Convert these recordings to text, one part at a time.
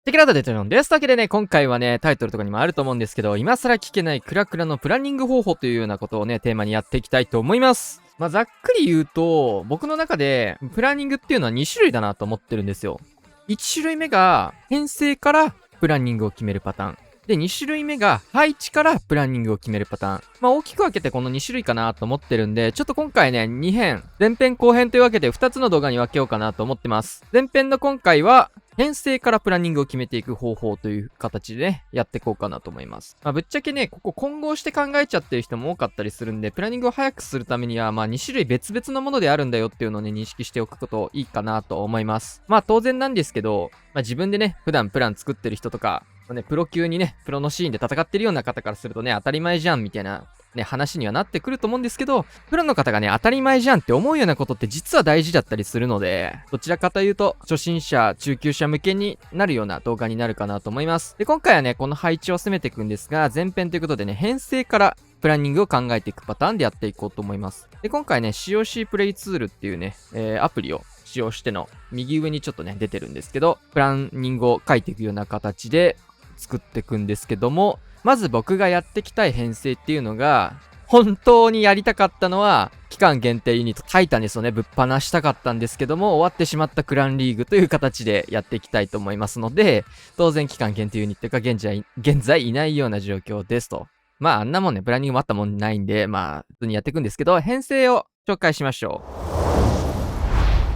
テキラードでトロンです。というわけでね、今回はね、タイトルとかにもあると思うんですけど、今更聞けないクラクラのプランニング方法というようなことをね、テーマにやっていきたいと思います。ざっくり言うと、僕の中で、プランニングっていうのは2種類だなと思ってるんですよ。1種類目が、編成からプランニングを決めるパターン。で、2種類目が、配置からプランニングを決めるパターン。大きく分けてこの2種類かなと思ってるんで、ちょっと今回ね、2編、前編後編というわけで2つの動画に分けようかなと思ってます。前編の今回は、編成からプランニングを決めていく方法という形でね、やっていこうかなと思います。ぶっちゃけね、ここ混合して考えちゃってる人も多かったりするんで、プランニングを早くするためには、2種類別々のものであるんだよっていうのをね、認識しておくこといいかなと思います。当然なんですけど、自分でね、普段プラン作ってる人とか、プロ級にね、プロのシーンで戦ってるような方からするとね、当たり前じゃんみたいなね、話にはなってくると思うんですけど、プロの方がね、当たり前じゃんって思うようなことって実は大事だったりするので、どちらかというと、初心者、中級者向けになるような動画になるかなと思います。で、今回はね、この配置を進めていくんですが、前編ということでね、編成からプランニングを考えていくパターンでやっていこうと思います。で、今回ね、COC プレイツールっていうね、アプリを使用しての、右上にちょっとね、出てるんですけど、プランニングを書いていくような形で作っていくんですけども、まず僕がやっていきたい編成っていうのが、本当にやりたかったのは、期間限定ユニット、タイタニスをね、ぶっ放したかったんですけども、終わってしまったクランリーグという形でやっていきたいと思いますので、当然期間限定ユニットが現在いないような状況ですと。あんなもんね、プランニングもあったもんないんで、普通にやっていくんですけど、編成を紹介しましょう。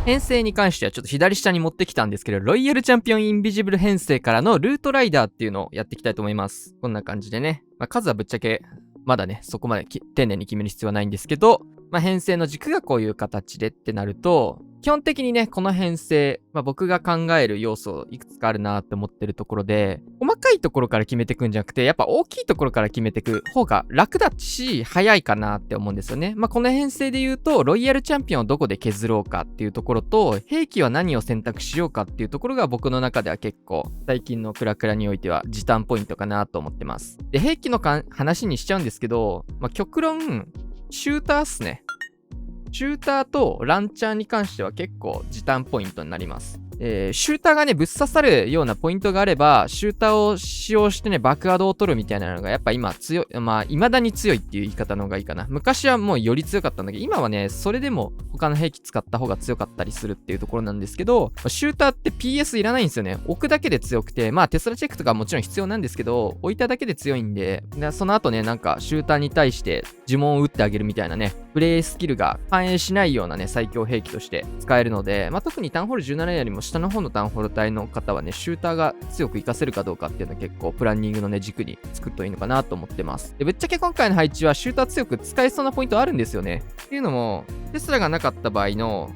編成に関してはちょっと左下に持ってきたんですけど、ロイヤルチャンピオンインビジブル編成からのルートライダーっていうのをやっていきたいと思います。こんな感じでね。数はぶっちゃけ、まだね、そこまで丁寧に決める必要はないんですけど、編成の軸がこういう形でってなると、基本的にね、この編成、僕が考える要素いくつかあるなって思ってるところで、細かいところから決めていくんじゃなくて、やっぱ大きいところから決めていく方が楽だし、早いかなって思うんですよね。この編成で言うと、ロイヤルチャンピオンをどこで削ろうかっていうところと、兵器は何を選択しようかっていうところが僕の中では結構、最近のクラクラにおいては時短ポイントかなと思ってます。で、兵器の話にしちゃうんですけど、極論、シューターっすね。シューターとランチャーに関しては結構時短ポイントになります。シューターがね、ぶっ刺さるようなポイントがあれば、シューターを使用してね、爆アドを取るみたいなのが、やっぱ今強い、未だに強いっていう言い方の方がいいかな。昔はもうより強かったんだけど、今はね、それでも他の兵器使った方が強かったりするっていうところなんですけど、シューターって PS いらないんですよね。置くだけで強くて、テスラチェックとかもちろん必要なんですけど、置いただけで強いんで、その後ね、なんかシューターに対して呪文を打ってあげるみたいなね、プレイスキルが反映しないようなね、最強兵器として使えるので、特にタウンホール17よりも下の方のタウンホール帯の方はね、シューターが強く活かせるかどうかっていうのは結構プランニングのね、軸に作るといいのかなと思ってます。で、ぶっちゃけ今回の配置はシューター強く使えそうなポイントあるんですよね。っていうのも、テスラがなかった場合の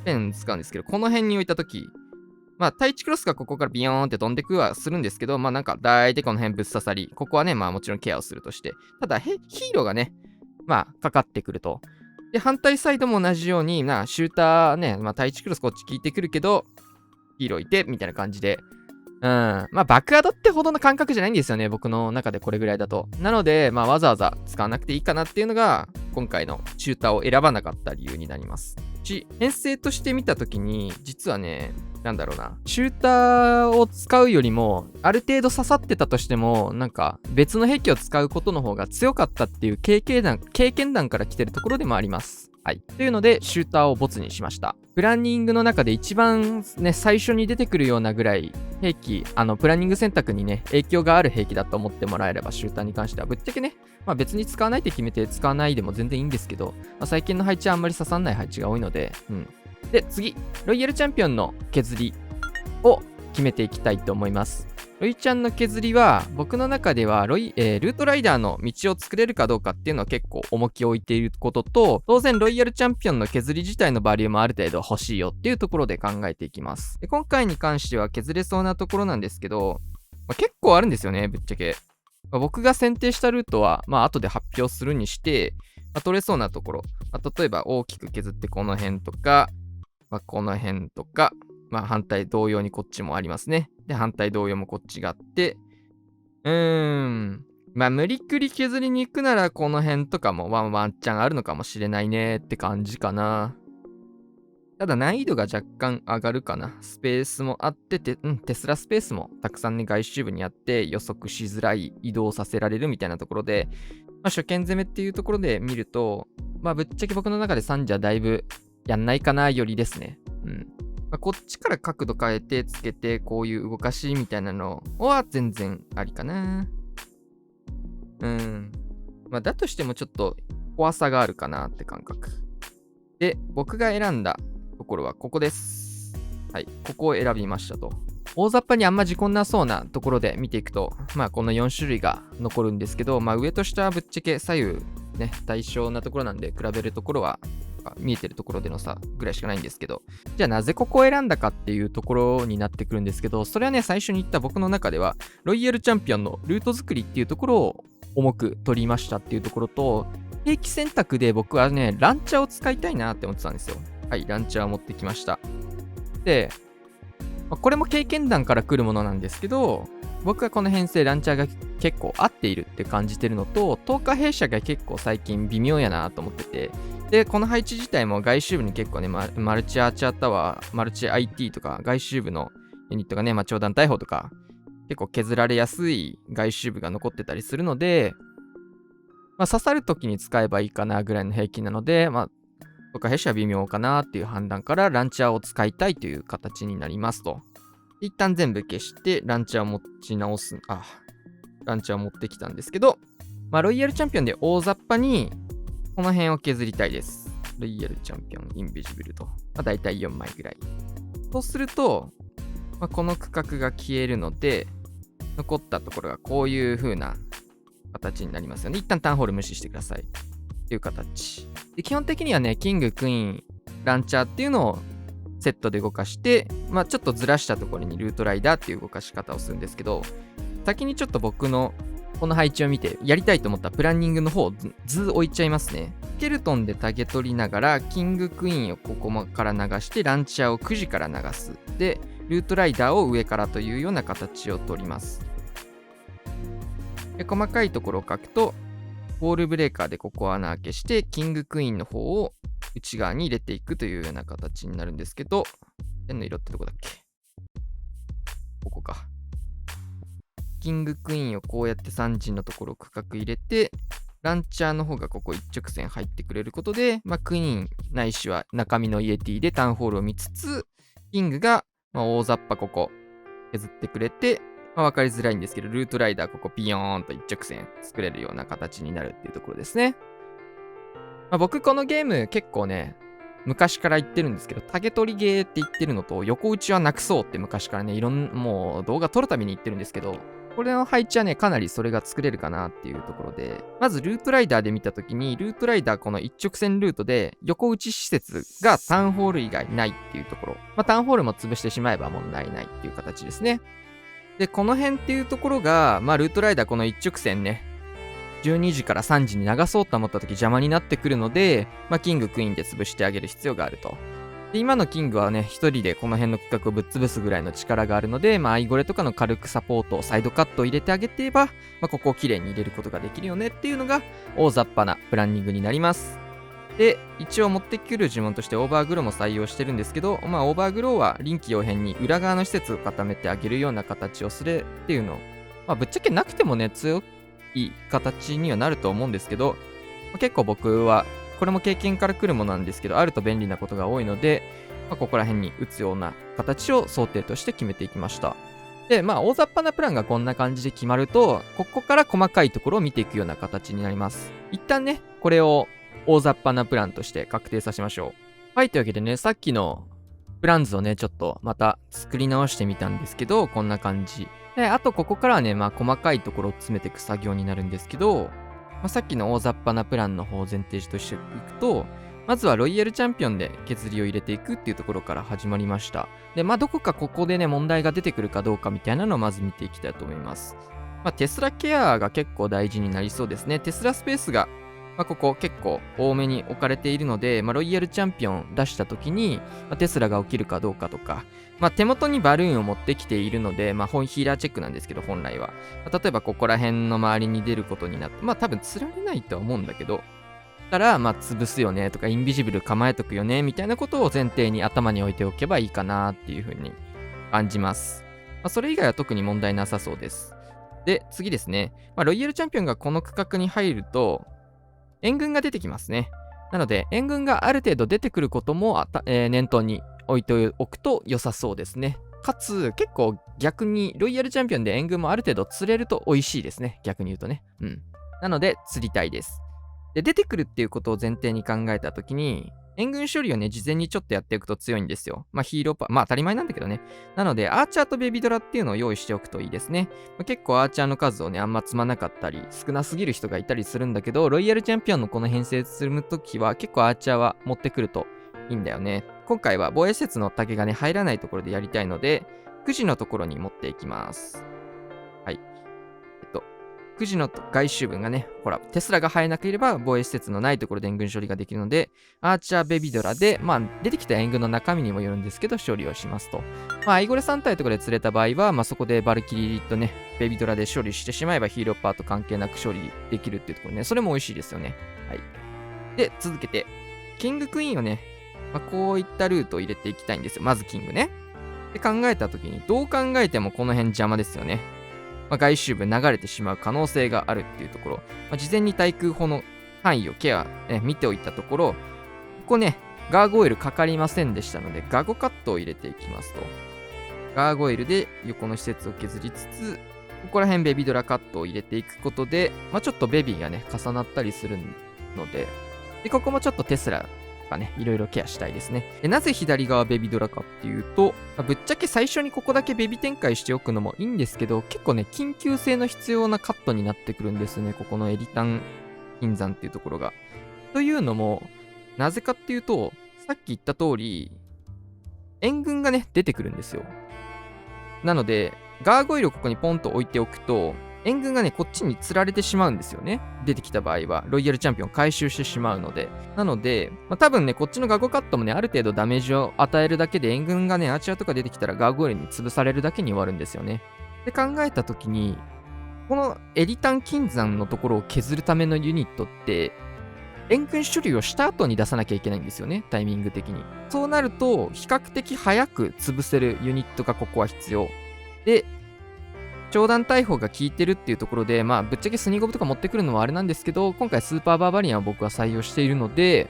ペン使うんですけど、この辺に置いたとき、対地クロスがここからビヨーンって飛んでくはするんですけど、なんか大体この辺ぶっ刺さり、ここはね、もちろんケアをするとして、ただヒーローがね、かかってくると。で、反対サイドも同じように、シューターね、対地クロスこっち効いてくるけど、ヒーローいて、みたいな感じで。爆アドってほどの感覚じゃないんですよね。僕の中でこれぐらいだと。なので、わざわざ使わなくていいかなっていうのが、今回のシューターを選ばなかった理由になります。編成として見たときに、実はね、シューターを使うよりも、ある程度刺さってたとしても、なんか別の兵器を使うことの方が強かったっていう経験談から来てるところでもあります。はい。というので、シューターをボツにしました。プランニングの中で一番ね、最初に出てくるようなぐらい、兵器、プランニング選択にね、影響がある兵器だと思ってもらえれば、シューターに関しては、ぶっちゃけね、別に使わないって決めて使わないでも全然いいんですけど、最近の配置はあんまり刺さんない配置が多いので、で、次、ロイヤルチャンピオンの削りを決めていきたいと思います。ロイちゃんの削りは、僕の中ではルートライダーの道を作れるかどうかっていうのは結構重きを置いていることと、当然ロイヤルチャンピオンの削り自体のバリューもある程度欲しいよっていうところで考えていきます。で、今回に関しては削れそうなところなんですけど、結構あるんですよね、ぶっちゃけ。僕が選定したルートは、後で発表するにして、取れそうなところ、例えば大きく削ってこの辺とか、この辺とか、反対同様にこっちもありますね。で、反対同様もこっちがあって、無理くり削りに行くならこの辺とかもワンチャンあるのかもしれないねって感じかな。ただ難易度が若干上がるかな。スペースもあってて、テスラスペースもたくさんね、外周部にあって予測しづらい、移動させられるみたいなところで、初見攻めっていうところで見ると、ぶっちゃけ僕の中で3じゃだいぶやんないかなよりですね。こっちから角度変えてつけて、こういう動かしみたいなのは全然ありかな。だとしてもちょっと怖さがあるかなって感覚。で、僕が選んだところはここです。はい、ここを選びましたと。大雑把にあんま事故なそうなところで見ていくと、この4種類が残るんですけど、上と下はぶっちゃけ左右ね、対称なところなんで、比べるところは見えてるところでの差ぐらいしかないんですけど、じゃあなぜここを選んだかっていうところになってくるんですけど、それはね、最初に言った僕の中では、ロイヤルチャンピオンのルート作りっていうところを重く取りましたっていうところと、兵器選択で僕はね、ランチャーを使いたいなって思ってたんですよ。はい、ランチャーを持ってきました。で、これも経験談から来るものなんですけど、僕はこの編成ランチャーが結構合っているって感じてるのと、10日弊社が結構最近微妙やなと思ってて、で、この配置自体も外周部に結構ね、マルチアーチャータワー、マルチ IT とか、外周部のユニットがね、超弾大砲とか、結構削られやすい外周部が残ってたりするので、刺さるときに使えばいいかなぐらいの平均なので、とか弊社は微妙かなっていう判断からランチャーを使いたいという形になりますと。一旦全部消してランチャーを持ち直す。ランチャーを持ってきたんですけど、ロイヤルチャンピオンで大雑把にこの辺を削りたいです。ロイヤルチャンピオンインビジブルと。だいたい4枚ぐらい。そうすると、この区画が消えるので、残ったところがこういう風な形になりますよね。一旦ターンホール無視してください。という形。で、基本的にはね、キング、クイーン、ランチャーっていうのをセットで動かして、ちょっとずらしたところにルートライダーっていう動かし方をするんですけど、先にちょっと僕のこの配置を見てやりたいと思ったプランニングの方を図置いちゃいますね。スケルトンでタゲ取りながら、キング、クイーンをここから流して、ランチャーを9時から流す。で、ルートライダーを上からというような形を取ります。で、細かいところを書くと、ウォールブレーカーでここを穴開けして、キングクイーンの方を内側に入れていくというような形になるんですけど、ペンの色ってどこだっけ？ここか。キングクイーンをこうやって3時のところを区画入れて、ランチャーの方がここ一直線入ってくれることで、クイーンないしは中身のイエティでタウンホールを見つつ、キングが大雑把ここ削ってくれて、分かりづらいんですけど、ルートライダーここピヨーンと一直線作れるような形になるっていうところですね。僕このゲーム結構ね、昔から言ってるんですけど、タゲ取りゲーって言ってるのと、横打ちはなくそうって昔からね、もう動画撮るたびに言ってるんですけど、これの配置はね、かなりそれが作れるかなっていうところで、まずルートライダーで見たときに、ルートライダーこの一直線ルートで横打ち施設がタウンホール以外ないっていうところ。タウンホールも潰してしまえば問題ないっていう形ですね。で、この辺っていうところが、ルートライダーこの一直線ね、12時から3時に流そうと思った時邪魔になってくるので、キング、クイーンで潰してあげる必要があると。で、今のキングはね、一人でこの辺の区画をぶっ潰すぐらいの力があるので、アイゴレとかの軽くサポート、サイドカットを入れてあげていれば、ここをきれいに入れることができるよねっていうのが大雑把なプランニングになります。で、一応持ってくる呪文としてオーバーグローも採用してるんですけど、オーバーグローは臨機応変に裏側の施設を固めてあげるような形をするっていうのを、ぶっちゃけなくてもね、強い形にはなると思うんですけど、結構僕は、これも経験から来るものなんですけど、あると便利なことが多いので、ここら辺に打つような形を想定として決めていきました。で、大雑把なプランがこんな感じで決まると、ここから細かいところを見ていくような形になります。一旦ね、これを大雑把なプランとして確定させましょう。はい、というわけでね、さっきのプラン図をね、ちょっとまた作り直してみたんですけど、こんな感じ。で、あとここからはね、細かいところを詰めていく作業になるんですけど、さっきの大雑把なプランの方を前提としていくと、まずはロイヤルチャンピオンで削りを入れていくっていうところから始まりました。で、どこかここでね、問題が出てくるかどうかみたいなのをまず見ていきたいと思います。テスラケアが結構大事になりそうですね。テスラスペースがここ結構多めに置かれているので、ロイヤルチャンピオン出した時に、テスラが起きるかどうかとか、手元にバルーンを持ってきているので、本ヒーラーチェックなんですけど、本来は。例えばここら辺の周りに出ることになって、多分釣られないとは思うんだけど、たら、まあ、潰すよねとか、インビジブル構えとくよねみたいなことを前提に頭に置いておけばいいかなっていう風に感じます。まあ、それ以外は特に問題なさそうです。で、次ですね。まあ、ロイヤルチャンピオンがこの区画に入ると、援軍が出てきますね。なので、援軍がある程度出てくることも念頭に置いておくと良さそうですね。かつ、結構逆にロイヤルチャンピオンで援軍もある程度釣れると美味しいですね。逆に言うとね。うん。なので、釣りたいです。で、出てくるっていうことを前提に考えたときに、援軍処理をね、事前にちょっとやっていくと強いんですよ。まあ、ヒーローまあ当たり前なんだけどね。なので、アーチャーとベビドラっていうのを用意しておくといいですね。まあ、結構アーチャーの数をね、あんま積まなかったり、少なすぎる人がいたりするんだけど、ロイヤルチャンピオンのこの編成するときは、結構アーチャーは持ってくるといいんだよね。今回は防衛施設の竹がね、入らないところでやりたいので、9時のところに持っていきます。はい。9時の外周分がね、ほら、テスラが生えなければ防衛施設のないところで援軍処理ができるので、アーチャーベビドラで、まあ、出てきた援軍の中身にもよるんですけど、処理をしますと。まあ、アイゴレ3体とかで釣れた場合は、まあ、そこでバルキリとね、ベビドラで処理してしまえばヒーローパート関係なく処理できるっていうところね、それも美味しいですよね。はい。で、続けて、キングクイーンをね、まあ、こういったルートを入れていきたいんですよ。まずキングね。で、考えたときに、どう考えてもこの辺邪魔ですよね。まあ、外周部流れてしまう可能性があるっていうところ、まあ、事前に対空砲の範囲を見ておいたところ、ここね、ガーゴイルかかりませんでしたので、ガゴカットを入れていきますと。ガーゴイルで横の施設を削りつつ、ここら辺ベビドラカットを入れていくことで、まあ、ちょっとベビーがね、重なったりするので、ここもちょっとテスラかね、いろいろケアしたいですね。で、なぜ左側ベビドラかっていうと、ぶっちゃけ最初にここだけベビ展開しておくのもいいんですけど、結構ね、緊急性の必要なカットになってくるんですね。ここのエリタン金山っていうところが。というのも、なぜかっていうと、さっき言った通り、援軍がね、出てくるんですよ。なので、ガーゴイルをここにポンと置いておくと、援軍がね、こっちに釣られてしまうんですよね。出てきた場合は、ロイヤルチャンピオン回収してしまうので。なので、まあ、多分ね、こっちのガゴカットもね、ある程度ダメージを与えるだけで、援軍がね、アーチャーとか出てきたらガーゴイルに潰されるだけに終わるんですよね。で考えたときに、このエリタン金山のところを削るためのユニットって、援軍処理をした後に出さなきゃいけないんですよね、タイミング的に。そうなると、比較的早く潰せるユニットがここは必要。で、長弾大砲が効いてるっていうところで、まあ、ぶっちゃけスニーゴブとか持ってくるのはあれなんですけど、今回スーパーバーバリアンを僕は採用しているので、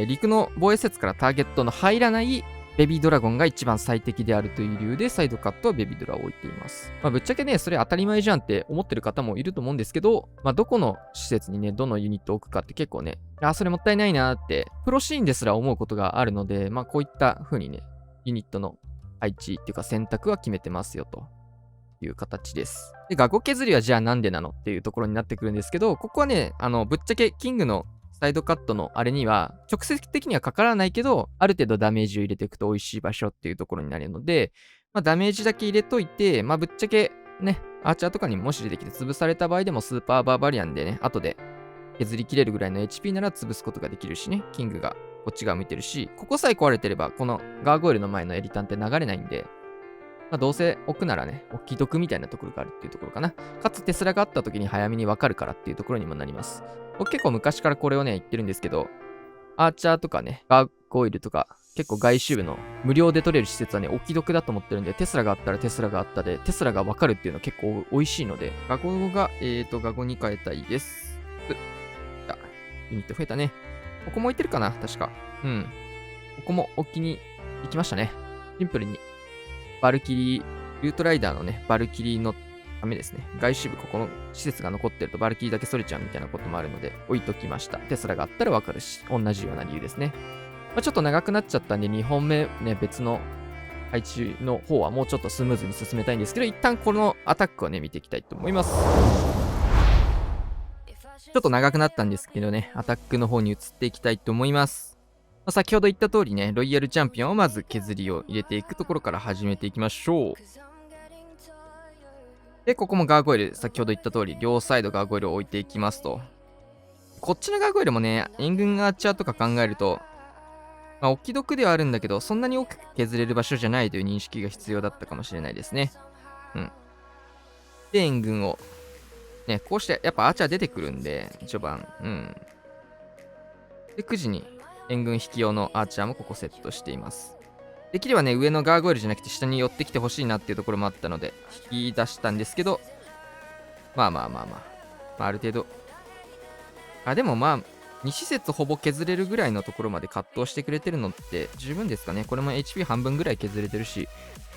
陸の防衛施設からターゲットの入らないベビードラゴンが一番最適であるという理由で、サイドカットはベビードラを置いています。まあ、ぶっちゃけね、それ当たり前じゃんって思ってる方もいると思うんですけど、まあ、どこの施設にね、どのユニットを置くかって結構ね、それもったいないなーって、プロシーンですら思うことがあるので、まあ、こういった風にね、ユニットの配置っていうか選択は決めてますよと。いう形です。で、ガゴ削りはじゃあなんでなのっていうところになってくるんですけど、ここはね、ぶっちゃけキングのサイドカットのあれには、直接的にはかからないけど、ある程度ダメージを入れていくと美味しい場所っていうところになるので、まあ、ダメージだけ入れといて、まあ、ぶっちゃけね、アーチャーとかにもし出てきて潰された場合でもスーパーバーバリアンでね、後で削り切れるぐらいの HP なら潰すことができるしね、キングがこっち側向いてるし、ここさえ壊れてれば、このガーゴイルの前のエリタンって流れないんで、まあ、どうせ置くならね、置き得みたいなところがあるっていうところかな。かつテスラがあった時に早めにわかるからっていうところにもなります。僕結構昔からこれをね、言ってるんですけど、アーチャーとかね、ガーゴイルとか、結構外周部の無料で取れる施設はね、置き得だと思ってるんで、テスラがあったらテスラがあったで、テスラがわかるっていうのは結構美味しいので、ガゴが、ガゴに変えたいです。ユニット増えたね。ここも置いてるかな確か。うん。ここも置きに行きましたね。シンプルに。バルキリー、ルートライダーのね、バルキリーのためですね。外周部、ここの施設が残ってるとバルキリーだけそれちゃうみたいなこともあるので、置いときました。テスラがあったらわかるし、同じような理由ですね。まあ、ちょっと長くなっちゃったんで、2本目ね、別の配置の方はもうちょっとスムーズに進めたいんですけど、一旦このアタックをね、見ていきたいと思います。ちょっと長くなったんですけどね、アタックの方に移っていきたいと思います。まあ、先ほど言った通りね、ロイヤルチャンピオンをまず削りを入れていくところから始めていきましょう。で、ここもガーゴイル、先ほど言った通り、両サイドガーゴイルを置いていきますと。こっちのガーゴイルもね、援軍アーチャーとか考えると、まあ、置き得ではあるんだけど、そんなに大きく削れる場所じゃないという認識が必要だったかもしれないですね。うん。で、援軍を、ね、こうして、やっぱアーチャー出てくるんで、序盤、うん。で、9時に援軍引き用のアーチャーもここセットしています。できればね、上のガーゴイルじゃなくて下に寄ってきてほしいなっていうところもあったので、引き出したんですけど、まあ、ある程度。でもまあ、2施設ほぼ削れるぐらいのところまで葛藤してくれてるのって十分ですかね。これも HP 半分ぐらい削れてるし、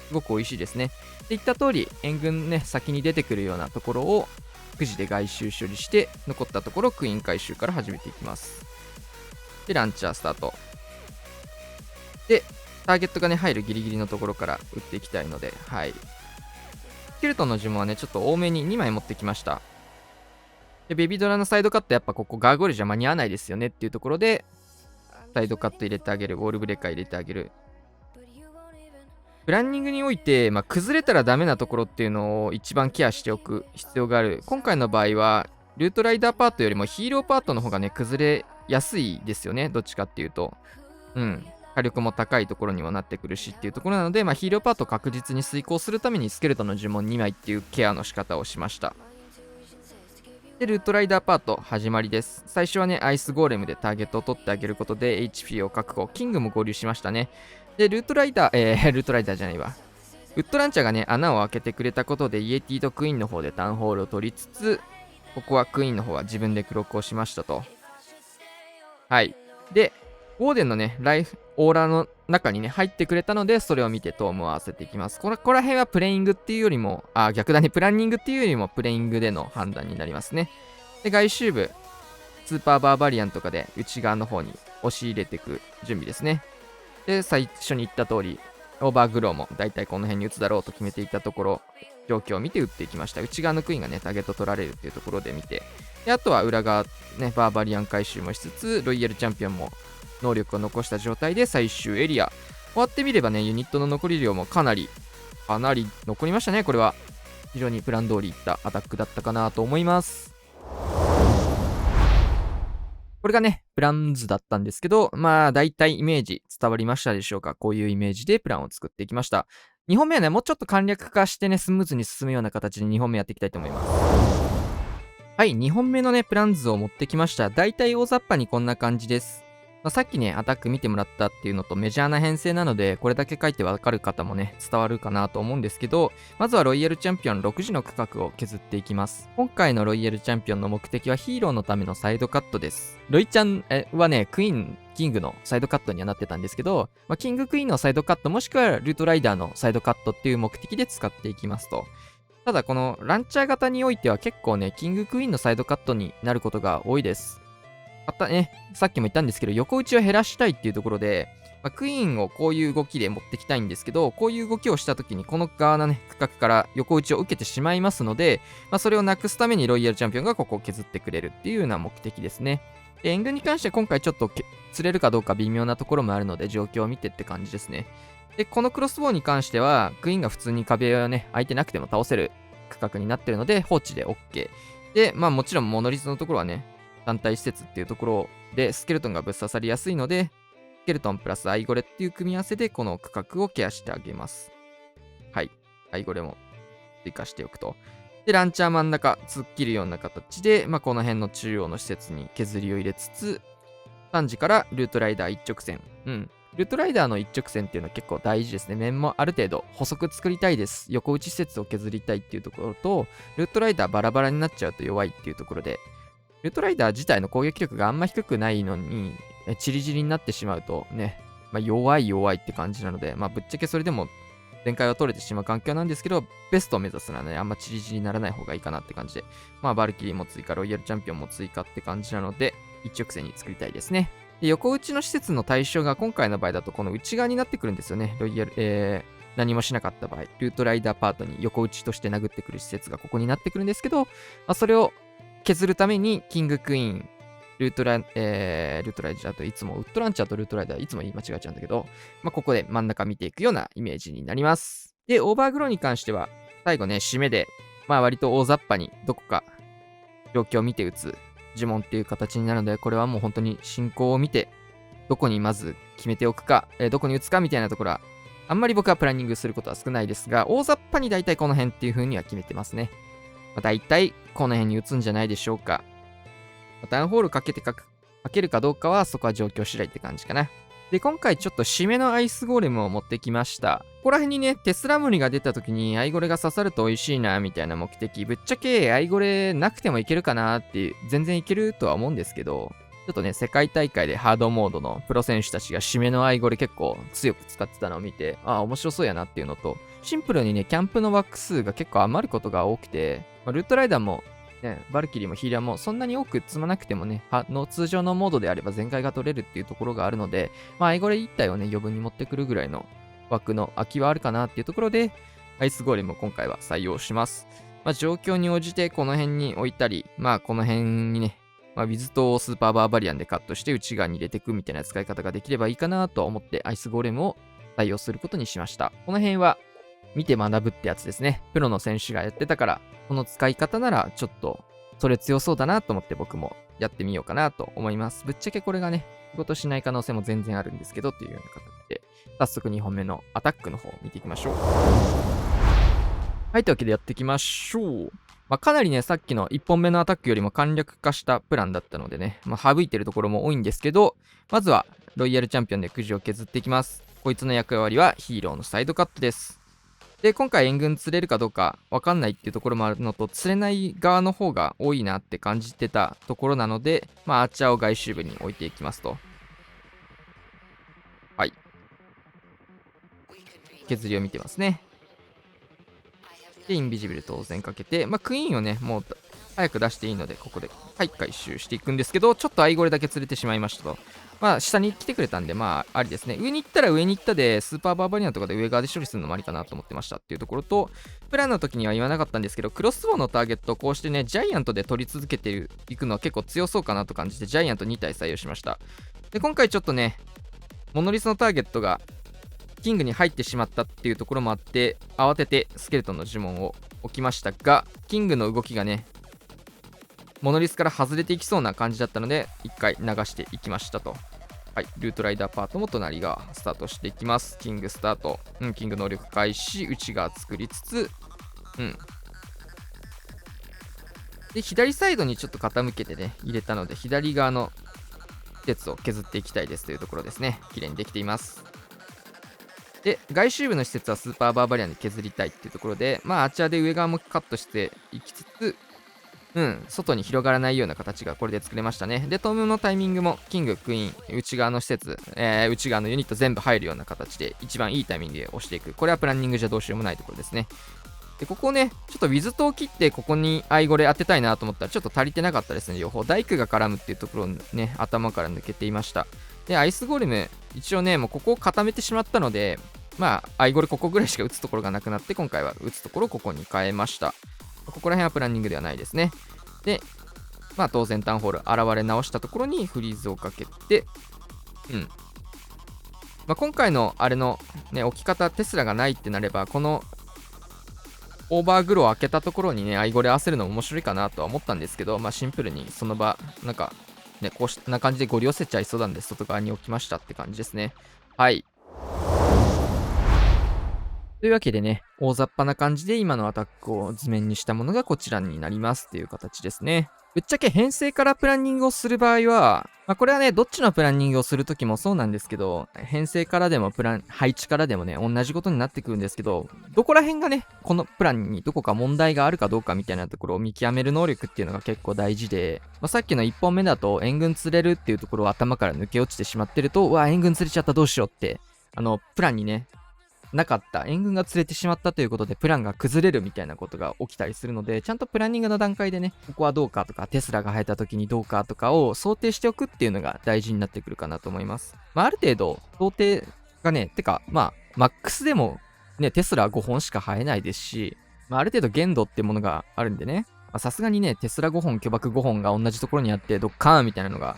すごく美味しいですね。って言った通り、援軍ね、先に出てくるようなところを9時で外周処理して、残ったところクイーン回収から始めていきます。で、ランチャースタート。で、ターゲットがね、入るギリギリのところから打っていきたいので、はい。スケルトンの呪文はね、ちょっと多めに2枚持ってきました。で、ベビードラのサイドカットやっぱここガーゴイルじゃ間に合わないですよねっていうところで、サイドカット入れてあげる、ウォールブレーカー入れてあげる。プランニングにおいて、崩れたらダメなところっていうのを一番ケアしておく必要がある。今回の場合は、ルートライダーパートよりもヒーローパートの方がね、崩れやすいですよね。どっちかっていうと。火力も高いところにもなってくるしっていうところなので、ヒーローパートを確実に遂行するためにスケルトンの呪文2枚っていうケアの仕方をしました。で、ルートライダーパート始まりです。最初はね、アイスゴーレムでターゲットを取ってあげることで HP を確保。キングも合流しましたね。で、ルートライダー、ルートライダーじゃないわ。ウッドランチャーがね、穴を開けてくれたことで、イエティとクイーンの方でタウンホールを取りつつ、ここはクイーンの方は自分でクロックをしましたと。はい。で、ウォーデンのね、オーラの中にね、入ってくれたので、それを見てトームを合わせていきます。ここら辺はプレイングっていうよりも、逆だね、プランニングっていうよりもプレイングでの判断になりますね。で、外周部、スーパーバーバリアンとかで内側の方に押し入れていく準備ですね。で、最初に言った通り、オーバーグローもだいたいこの辺に打つだろうと決めていたところ、状況を見て打っていきました。内側のクイーンがね、ターゲット取られるっていうところで見て、であとは裏側、ね、バーバリアン回収もしつつ、ロイヤルチャンピオンも能力を残した状態で最終エリア。終わってみればね、ユニットの残り量もかなり残りましたね、これは。非常にプラン通りいったアタックだったかなと思います。これがね、プラン図だったんですけど、大体イメージ伝わりましたでしょうか。こういうイメージでプランを作っていきました。2本目はね、もうちょっと簡略化してね、スムーズに進むような形で2本目やっていきたいと思います。はい、2本目のね、プラン図を持ってきました。大体大雑把にこんな感じです。さっきね、アタック見てもらったっていうのとメジャーな編成なので、これだけ書いてわかる方もね、伝わるかなと思うんですけど、まずはロイヤルチャンピオン6時の区画を削っていきます。今回のロイヤルチャンピオンの目的はヒーローのためのサイドカットです。ロイちゃんはね、クイーン、キングのサイドカットにはなってたんですけど、キングクイーンのサイドカットもしくはルートライダーのサイドカットっていう目的で使っていきますと。ただこのランチャー型においては結構ね、キングクイーンのサイドカットになることが多いです。さっきも言ったんですけど、横打ちを減らしたいっていうところで、クイーンをこういう動きで持ってきたいんですけど、こういう動きをしたときに、この側のね、区画から横打ちを受けてしまいますので、それをなくすためにロイヤルチャンピオンがここを削ってくれるっていうような目的ですね。で、援軍に関しては今回ちょっと釣れるかどうか微妙なところもあるので、状況を見てって感じですね。で、このクロスボウに関しては、クイーンが普通に壁をね、相手なくても倒せる区画になってるので、放置で OK。で、もちろんモノリスのところはね、団体施設っていうところでスケルトンがぶっ刺さりやすいので、スケルトンプラスアイゴレっていう組み合わせでこの区画をケアしてあげます。はい。アイゴレも追加しておくと。で、ランチャー真ん中突っ切るような形で、この辺の中央の施設に削りを入れつつ、3時からルートライダー一直線。ルートライダーの一直線っていうのは結構大事ですね。面もある程度細く作りたいです。横打ち施設を削りたいっていうところと、ルートライダーバラバラになっちゃうと弱いっていうところで、ルートライダー自体の攻撃力があんま低くないのに、チリチリになってしまうとね、弱いって感じなので、ぶっちゃけそれでも全開は取れてしまう環境なんですけど、ベストを目指すのはね、あんまチリチリにならない方がいいかなって感じで、バルキリーも追加、ロイヤルチャンピオンも追加って感じなので、一直線に作りたいですね。で、横打ちの施設の対象が今回の場合だとこの内側になってくるんですよね。ロイヤル、何もしなかった場合、ルートライダーパートに横打ちとして殴ってくる施設がここになってくるんですけど、それを削るために、キングクイーン、ルートライダーといつも、ウッドランチャーとルートライダーいつも言い間違えちゃうんだけど、ここで真ん中見ていくようなイメージになります。で、オーバーグローに関しては、最後ね、締めで、割と大雑把にどこか状況を見て打つ呪文っていう形になるので、これはもう本当に進行を見て、どこにまず決めておくか、どこに打つかみたいなところは、あんまり僕はプランニングすることは少ないですが、大雑把に大体この辺っていう風には決めてますね。大体この辺に打つんじゃないでしょうか。タウンホールかけてかけるかどうかはそこは状況次第って感じかな。で、今回ちょっと締めのアイスゴーレムを持ってきました。ここら辺にね、テスラムリが出た時にアイゴレが刺さると美味しいな、みたいな目的。ぶっちゃけアイゴレなくてもいけるかなっていう、全然いけるとは思うんですけど、ちょっとね、世界大会でハードモードのプロ選手たちが締めのアイゴレ結構強く使ってたのを見て、ああ、面白そうやなっていうのと、シンプルにね、キャンプのワック数が結構余ることが多くて、ルートライダーもね、バルキリーもヒーラーもそんなに多く積まなくてもね、通常のモードであれば全開が取れるっていうところがあるので、アイゴレ1体をね、余分に持ってくるぐらいの枠の空きはあるかなっていうところで、アイスゴーレムを今回は採用します。状況に応じてこの辺に置いたり、この辺にね、ウィズとスーパーバーバリアンでカットして内側に入れていくみたいな使い方ができればいいかなと思ってアイスゴーレムを採用することにしました。この辺は見て学ぶってやつですね。プロの選手がやってたから、この使い方ならちょっとそれ強そうだなと思って僕もやってみようかなと思います。ぶっちゃけこれがね、仕事しない可能性も全然あるんですけどというような形で、早速2本目のアタックの方を見ていきましょう。はい、というわけでやっていきましょう。かなりね、さっきの1本目のアタックよりも簡略化したプランだったのでね、省いてるところも多いんですけど、まずはロイヤルチャンピオンでくじを削っていきます。こいつの役割はヒーローのサイドカットです。で、今回援軍釣れるかどうかわかんないっていうところもあるのと、釣れない側の方が多いなって感じてたところなので、アーチャーを外周部に置いていきますと。はい。削りを見てますね。で、インビジブル当然かけて、クイーンをね、もう早く出していいので、ここで、回収していくんですけど、ちょっとアイゴレだけ釣れてしまいましたと。下に来てくれたんで、ありですね。上に行ったら上に行ったで、スーパーバーバリアンとかで上側で処理するのもありかなと思ってましたっていうところと、プランの時には言わなかったんですけど、クロスボウのターゲットをこうしてね、ジャイアントで取り続けていくのは結構強そうかなと感じて、ジャイアント2体採用しました。で、今回ちょっとね、モノリスのターゲットが、キングに入ってしまったっていうところもあって、慌ててスケルトンの呪文を置きましたが、キングの動きがね、モノリスから外れていきそうな感じだったので、一回流していきましたと。はい、ルートライダーパートも隣がスタートしていきます。キングスタート。キング能力開始、内側作りつつ、で、左サイドにちょっと傾けてね、入れたので、左側の施設を削っていきたいですというところですね。綺麗にできています。で、外周部の施設はスーパーバーバリアンで削りたいっていうところで、アーチャーで上側もカットしていきつつ、外に広がらないような形がこれで作れましたね。で、トムのタイミングも、キング、クイーン、内側の施設、内側のユニット全部入るような形で、一番いいタイミングで押していく。これはプランニングじゃどうしようもないところですね。で、ここね、ちょっとウィズトを切って、ここにアイゴレ当てたいなと思ったら、ちょっと足りてなかったですね、両方。ダイクが絡むっていうところをね、頭から抜けていました。で、アイスゴレム、一応ね、もうここを固めてしまったので、アイゴレここぐらいしか打つところがなくなって、今回は打つところをここに変えました。ここら辺はプランニングではないですね。で、当然タウンホール現れ直したところにフリーズをかけて、今回のあれのね、置き方、テスラがないってなれば、このオーバーグローを開けたところにね、アイゴレ合わせるのも面白いかなとは思ったんですけど、シンプルにその場、なんか、ね、こうな感じでごり寄せちゃいそうなんで、外側に置きましたって感じですね。はい。というわけでね、大雑把な感じで今のアタックを図面にしたものがこちらになりますっていう形ですね。ぶっちゃけ編成からプランニングをする場合は、これはね、どっちのプランニングをするときもそうなんですけど、編成からでも配置からでもね、同じことになってくるんですけど、どこら辺がね、このプランにどこか問題があるかどうかみたいなところを見極める能力っていうのが結構大事で、さっきの1本目だと援軍釣れるっていうところを頭から抜け落ちてしまってると、うわ、援軍釣れちゃったどうしようって、プランにね、なかった援軍が釣れてしまったということでプランが崩れるみたいなことが起きたりするので、ちゃんとプランニングの段階でね、ここはどうかとかテスラが生えた時にどうかとかを想定しておくっていうのが大事になってくるかなと思います。ある程度想定がね、マックスでもね、テスラ5本しか生えないですし、ある程度限度ってものがあるんでね、さすがにね、テスラ5本巨爆5本が同じところにあってドッカーンみたいなのが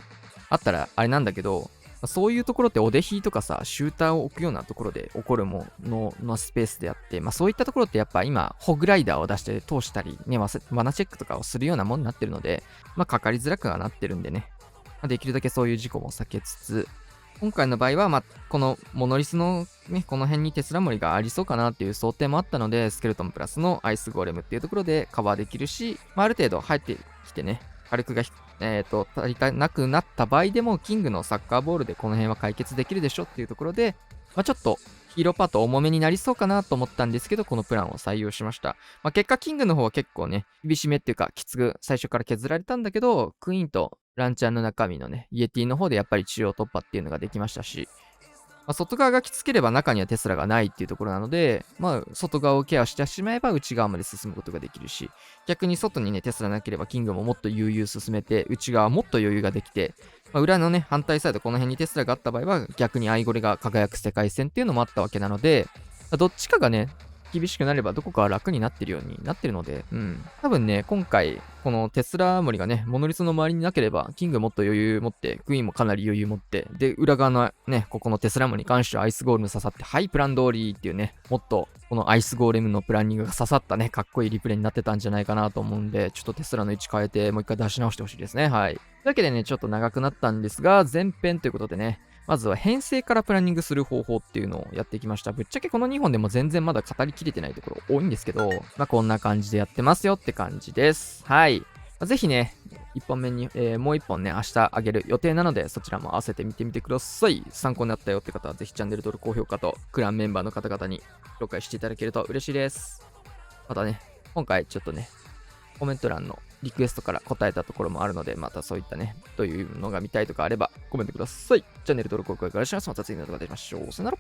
あったらあれなんだけど、そういうところってお出ひとかさ、シューターを置くようなところで起こるもののスペースであって、そういったところってやっぱ今、ホグライダーを出して通したり、ね、罠チェックとかをするようなものになってるので、かかりづらくはなってるんでね、できるだけそういう事故も避けつつ、今回の場合は、このモノリスのね、この辺にテスラ森がありそうかなっていう想定もあったので、スケルトンプラスのアイスゴーレムっていうところでカバーできるし、ある程度入ってきてね、火力が足りなくなった場合でも、キングのサッカーボールでこの辺は解決できるでしょっていうところで、ちょっとヒーローパート重めになりそうかなと思ったんですけど、このプランを採用しました。結果、キングの方は結構ね、厳しめっていうか、きつく最初から削られたんだけど、クイーンとランチャーの中身のね、イエティの方でやっぱり中央突破っていうのができましたし、外側がきつければ中にはテスラがないっていうところなので、外側をケアしてしまえば内側まで進むことができるし、逆に外にね、テスラなければキングももっと悠々進めて、内側もっと余裕ができて、裏のね、反対サイド、この辺にテスラがあった場合は、逆にアイゴレが輝く世界線っていうのもあったわけなので、どっちかがね、厳しくなればどこかは楽になってるようになってるので、多分ね、今回、このテスラ森がね、モノリスの周りになければ、キングもっと余裕持って、クイーンもかなり余裕持って、で、裏側のね、ここのテスラ森に関してはアイスゴーレム刺さって、はい、プラン通りっていうね、もっと、このアイスゴーレムのプランニングが刺さったね、かっこいいリプレイになってたんじゃないかなと思うんで、ちょっとテスラの位置変えて、もう一回出し直してほしいですね。はい。というわけでね、ちょっと長くなったんですが、前編ということでね、まずは編成からプランニングする方法っていうのをやっていきました。ぶっちゃけこの2本でも全然まだ語りきれてないところ多いんですけど、こんな感じでやってますよって感じです。はい。ぜひね、1本目に、もう1本ね、明日あげる予定なので、そちらも合わせて見てみてください。参考になったよって方は、ぜひチャンネル登録、高評価と、クランメンバーの方々に紹介していただけると嬉しいです。またね、今回ちょっとね、コメント欄のリクエストから答えたところもあるので、またそういったね、どういうのが見たいとかあればコメントください。チャンネル登録、高評価お願いします。また次の動画で会いましょう。さよなら。